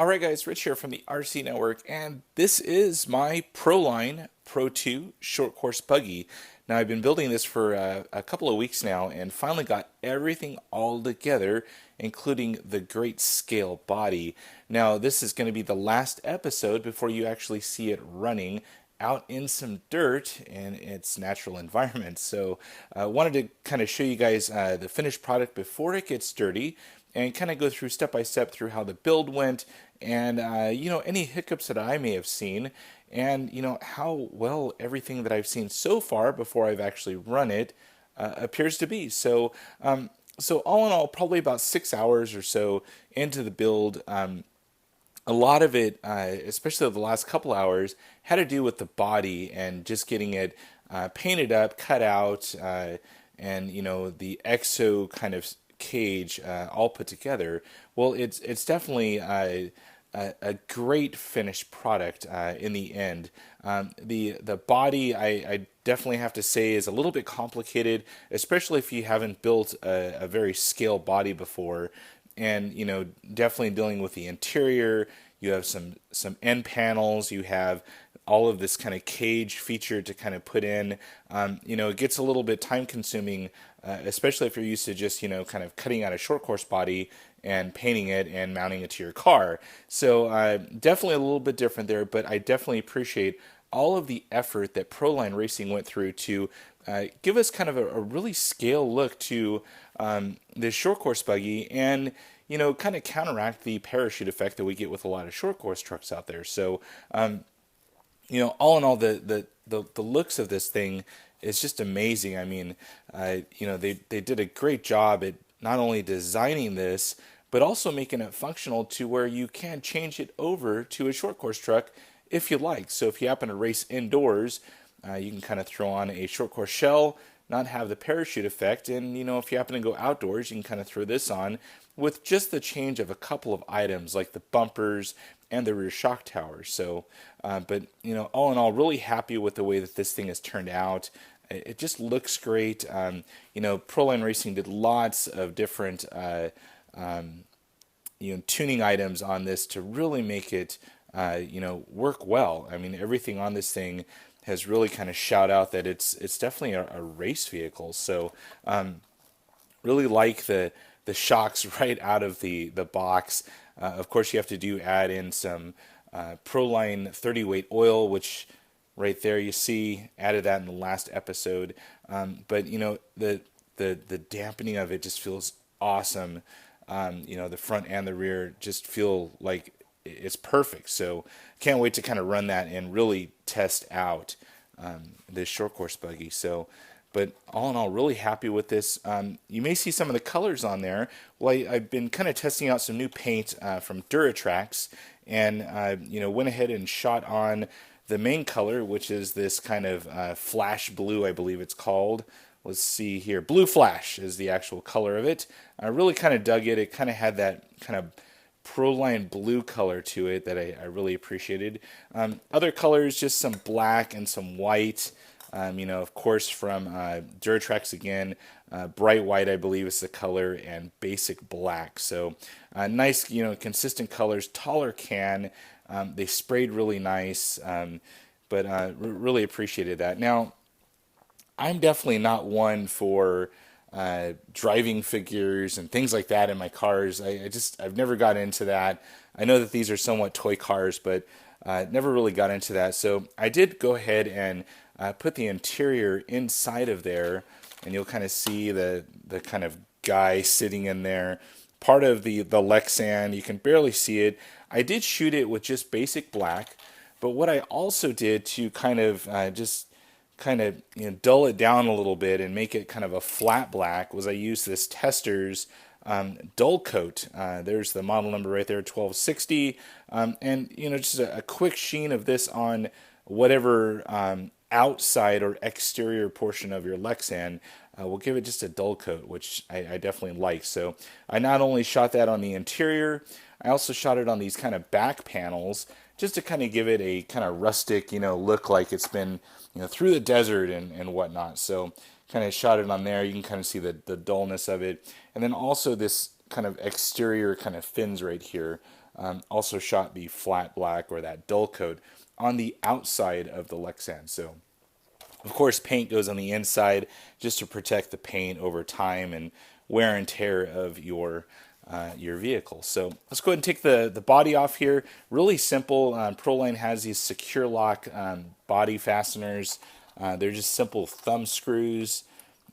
Alright guys, Rich here from the RC Network, and this is my Proline Pro2 ShortCourse Buggy. Now I've been building this for a couple of weeks now and finally got everything all together, including the great scale body. Now this is going to be the last episode before you actually see it running out in some dirt in its natural environment. So I wanted to kind of show you guys the finished product before it gets dirty and kind of go through step by step through how the build went and any hiccups that I may have seen and how well everything that I've seen so far before I've actually run it appears to be. So all in all, probably about 6 hours or so into the build. A lot of it, especially the last couple hours, had to do with the body and just getting it painted up, cut out, and the exo kind of cage all put together. Well, it's definitely a great finished product in the end. The body I definitely have to say is a little bit complicated, especially if you haven't built a very scale body before. And definitely dealing with the interior. You have some end panels. You have all of this kind of cage feature to kind of put in. It gets a little bit time consuming, especially if you're used to just kind of cutting out a short course body and painting it and mounting it to your car. So definitely a little bit different there, but I definitely appreciate all of the effort that Proline Racing went through to give us kind of a really scale look to this short course buggy and kind of counteract the parachute effect that we get with a lot of short course trucks out there. So all in all, the looks of this thing is just amazing. I mean, they did a great job at not only designing this, but also making it functional to where you can change it over to a short course truck if you like. So if you happen to race indoors, you can kind of throw on a short course shell, not have the parachute effect, and if you happen to go outdoors, you can kind of throw this on with just the change of a couple of items like the bumpers and the rear shock tower. So, but all in all, really happy with the way that this thing has turned out. It just looks great. Proline Racing did lots of different tuning items on this to really make it work well. I mean, everything on this thing has really kind of shout out that it's definitely a race vehicle. So really like the shocks right out of the box. Of course, you have to add in some Proline 30 weight oil, which right there you see added that in the last episode. But the dampening of it just feels awesome. The front and the rear just feel like it's perfect. So can't wait to kind of run that and really test out this short course buggy. So, but all in all, really happy with this. You may see some of the colors on there. Well, I've been kind of testing out some new paint from Duratrax, and went ahead and shot on the main color, which is this kind of flash blue, I believe it's called. Let's see here. Blue Flash is the actual color of it. I really kind of dug it. It kind of had that kind of Proline blue color to it that I really appreciated. Other colors, just some black and some white. Of course, from Duratrax again, bright white, I believe is the color, and basic black. So nice, consistent colors, taller can. They sprayed really nice, but really appreciated that. Now, I'm definitely not one for driving figures and things like that in my cars. I've never got into that. I know that these are somewhat toy cars, but never really got into that. So I did go ahead and put the interior inside of there, and you'll kind of see the kind of guy sitting in there. Part of the Lexan, you can barely see it. I did shoot it with just basic black, but what I also did to kind of dull it down a little bit and make it kind of a flat black was I used this Testors dull coat. There's the model number right there, 1260, and just a quick sheen of this on whatever outside or exterior portion of your Lexan will give it just a dull coat, which I definitely like. So I not only shot that on the interior, I also shot it on these kind of back panels just to kind of give it a kind of rustic, look like it's been, through the desert and whatnot. So kind of shot it on there. You can kind of see the dullness of it. And then also this kind of exterior kind of fins right here. also shot the flat black or that dull coat on the outside of the Lexan. So of course, paint goes on the inside just to protect the paint over time and wear and tear of your vehicle. So let's go ahead and take the body off here. Really simple. Proline has these secure lock body fasteners. They're just simple thumb screws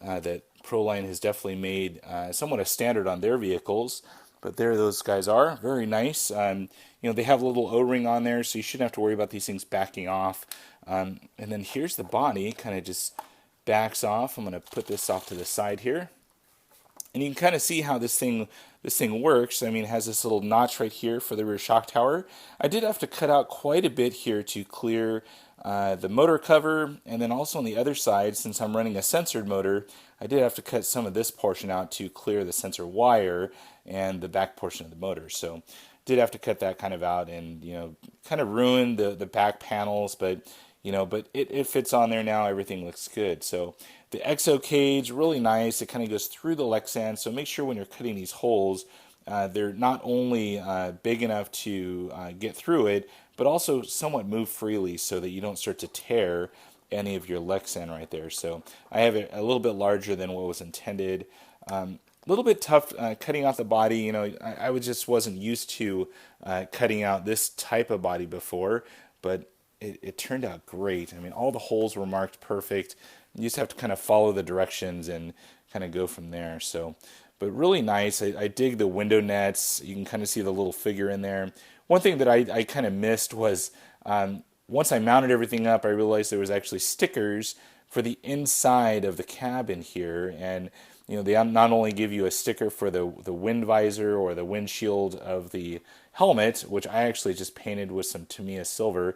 that Proline has definitely made somewhat a standard on their vehicles. But there those guys are. Very nice. They have a little O-ring on there, so you shouldn't have to worry about these things backing off. And then here's the body, kind of just backs off. I'm going to put this off to the side here. And you can kind of see how this thing works. I mean, it has this little notch right here for the rear shock tower. I did have to cut out quite a bit here to clear the motor cover, and then also on the other side, since I'm running a sensored motor, I did have to cut some of this portion out to clear the sensor wire and the back portion of the motor. So did have to cut that kind of out, and kind of ruined the back panels, but it fits on there now. Everything looks good. So the EXO cage, really nice. It kind of goes through the Lexan, so make sure when you're cutting these holes, they're not only big enough to get through it, but also somewhat move freely so that you don't start to tear any of your Lexan right there. So I have it a little bit larger than what was intended. A little bit tough cutting out the body. I just wasn't used to cutting out this type of body before, but it turned out great. I mean, all the holes were marked perfect. You just have to kind of follow the directions and kind of go from there. So, but really nice. I dig the window nets. You can kind of see the little figure in there. One thing that I kind of missed was once I mounted everything up, I realized there was actually stickers for the inside of the cabin here. And they not only give you a sticker for the wind visor or the windshield of the helmet, which I actually just painted with some Tamiya silver.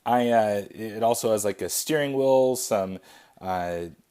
It also has like a steering wheel, some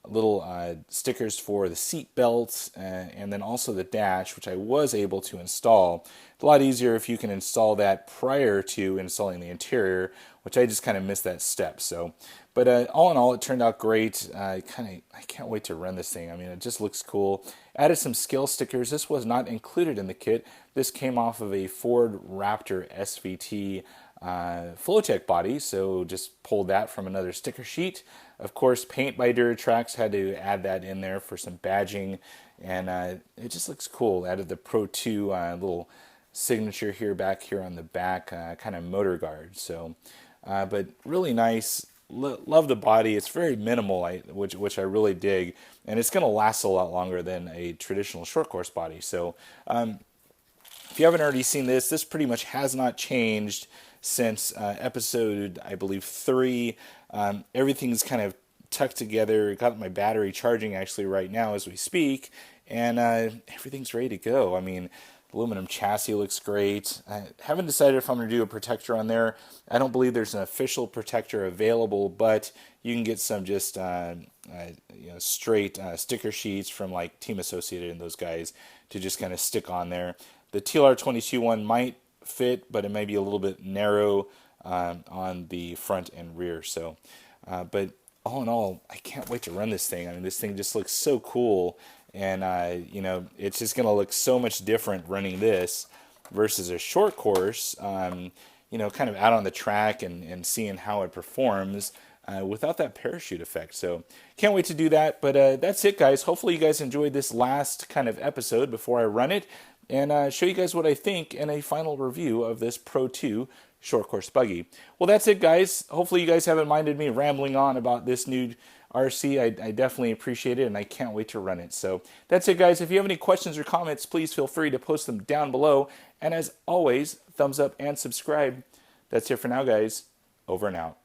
little stickers for the seat belts, and then also the dash, which I was able to install. It's a lot easier if you can install that prior to installing the interior, which I just kind of missed that step. So, but all in all, it turned out great. I can't wait to run this thing. I mean, it just looks cool. Added some scale stickers. This was not included in the kit. This came off of a Ford Raptor SVT Flowtech body, so just pulled that from another sticker sheet. Of course, paint by Duratrax, had to add that in there for some badging, and it just looks cool. Added the Pro2 little signature here back here on the back, kind of motor guard. So, but really nice. Love the body. It's very minimal, which I really dig, and it's going to last a lot longer than a traditional short course body. So, if you haven't already seen this pretty much has not changed since episode, I believe, 3. Everything's kind of tucked together. Got my battery charging actually right now as we speak, and everything's ready to go. I mean, aluminum chassis looks great. I haven't decided if I'm going to do a protector on there. I don't believe there's an official protector available, but you can get some just straight sticker sheets from like Team Associated and those guys to just kind of stick on there. The TLR22 one might fit, but it may be a little bit narrow on the front and rear. So, but all in all, I can't wait to run this thing. I mean, this thing just looks so cool, and it's just going to look so much different running this versus a short course. Kind of out on the track and seeing how it performs without that parachute effect. So, can't wait to do that. But that's it, guys. Hopefully, you guys enjoyed this last kind of episode before I run it, and show you guys what I think in a final review of this Pro2 ShortCourse Buggy. Well, that's it, guys. Hopefully you guys haven't minded me rambling on about this new RC. I definitely appreciate it, and I can't wait to run it. So that's it, guys. If you have any questions or comments, please feel free to post them down below. And as always, thumbs up and subscribe. That's it for now, guys. Over and out.